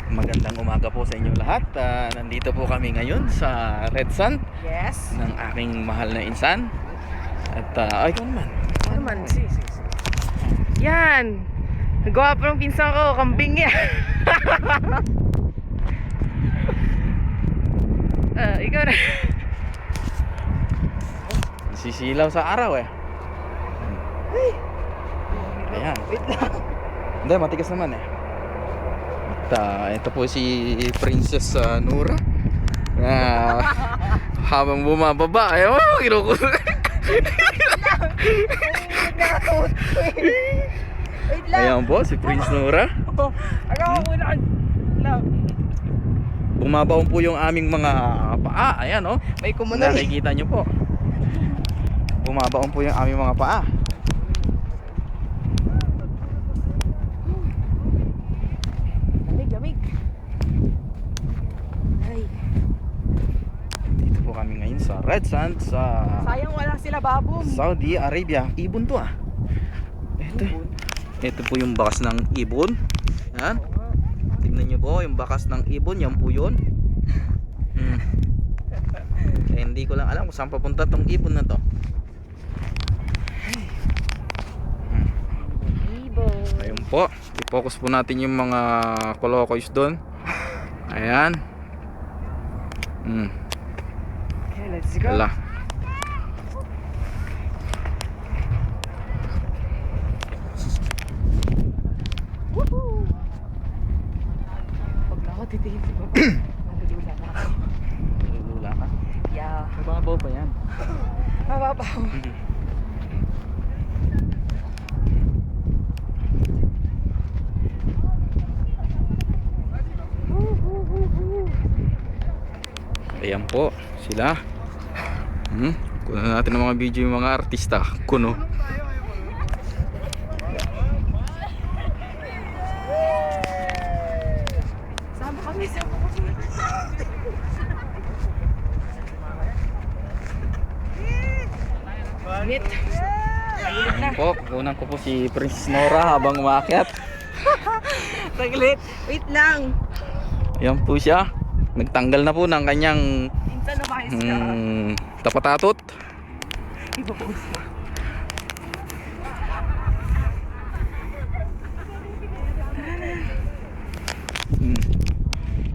Magandang umaga po sa inyo lahat. Nandito po kami ngayon sa Red Sand Yes. ng aking mahal na insan. At ay ikaw naman. Ano man? Si. Yan. Nagawa pa ng pinsan ko. Kambing yan. Ikaw na. Sisilaw sa araw eh. Ayan. Wait lang. Hindi, matigas naman eh. At ito po si Princess Nora. Habang bumababa, ayaw mo, kinukuha. Wait lang. Ayan po, si Prince Nora. Agaw mo muna. Lang. Bumabaon po yung aming mga paa. Ayan oh. May kumunay. Nakikita nyo po. Bumabaon po yung aming mga paa. Lamig. Ay. Dito po kami ngayon sa Red Sand sa Sayang wala sila babong. Saudi Arabia. Ibon to ah. Ito po yung bakas ng ibon. Yan. Tignan nyo po yung bakas ng ibon. Yan po yun. Kaya hindi ko lang alam kung saan papunta tong ibon na to. Ibon. Ayun po. I-focus po natin yung mga kolokoys doon. Ayan. Okay, let's go. Wala. Woohoo! Pag na ako titingin sa baba, nalulula na ako. Nalulula ka? Yeah. Mababaw pa yan. Mababaw. Ayan po sila. Kunan natin ng mga video yung mga artista. Kuno. Sama kami. Init. Ayan po, kunan ko po si Princess Nora habang umakyat. Taglit. Wait lang. Ayan po siya. Nagtanggal na po ng kanyang Minsan namayos ka. tapatatot. Ipapost mo.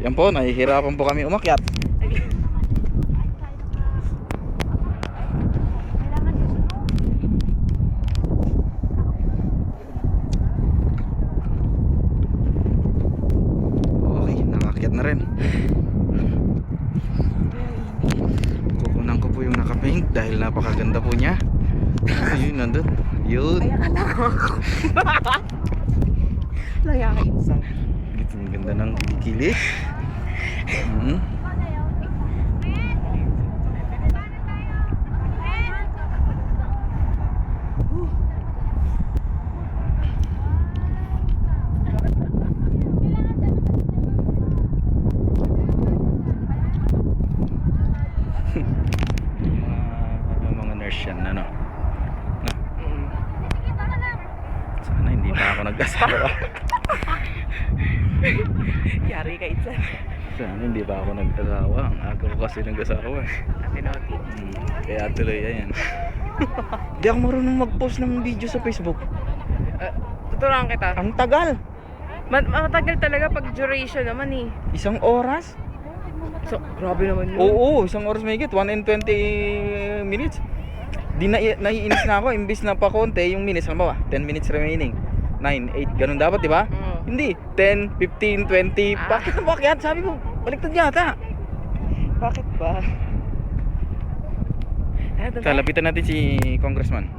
Yan po, nahihirapan po kami umakyat. Okay, nakakyat na rin. Kukunan ko po yung naka-pink dahil napakaganda po niya. Ayun, nandun. Yun. Ay, anak ko. Laya ka insan. Ang ganda ng kilikili. Mga nurse yan, ano? Sana hindi pa ako nag-asawa. Yari ka insan. Sana hindi pa ako nag-asawa. Ang aga ko kasi nag-asawa eh. Ate Noti. Kaya tuloy yan. Hindi ako marunong mag-post ng video sa Facebook. Tuturuan kita. Ang tagal. Matagal talaga pag duration naman eh. 1 oras? So, grabe naman yun. Oo, 1 oras may higit. 1 and 20 minutes. Di naiinis na ako. Imbis na pa konti yung minutes. Halimbawa, 10 minutes remaining. 9, 8, ganun dapat, di ba? Hindi. 10, 15, 20. Bakit na bakit? Sabi ko, baliktad yata. Bakit ba? Lapitan natin si Congressman.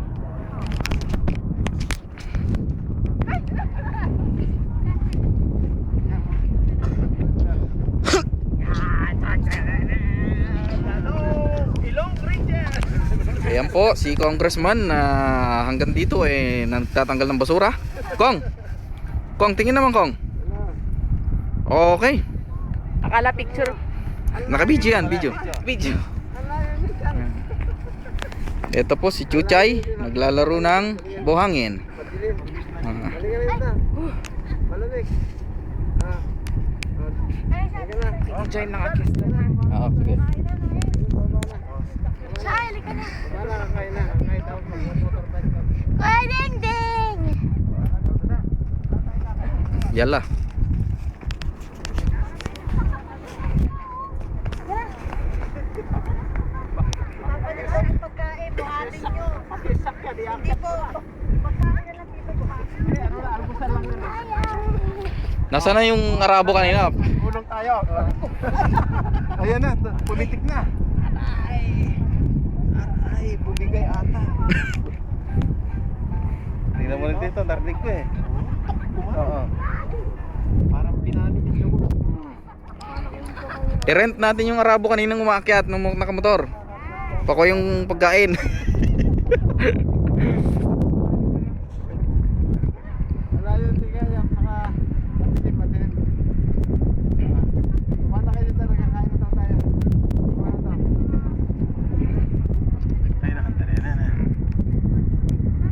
Ayan po, si Congressman na hanggang dito eh nagtatanggal ng basura. Kong, tingin naman Kong. Okay. Akala picture. Naka-video yan, video. Ito po si Chuchay, naglalaro ng buhangin. Join lang akis na. Oo, sige. Charlie ka na. Kuya Ding Ding! Yala. Pagkain, buhatin nyo. Hindi po. Pagkain na lang dito, buhatin. Nasaan na yung Arabo kanina? Ulong tayo. Ayan na, pumitik na. Ay, bumigay ata. Tingnan mo rin dito, narinig ko eh. Oo. Parang pinaninig yung I-rent natin yung Arabo kaninang umaakyat ng nakamotor. Pako yung pagkain.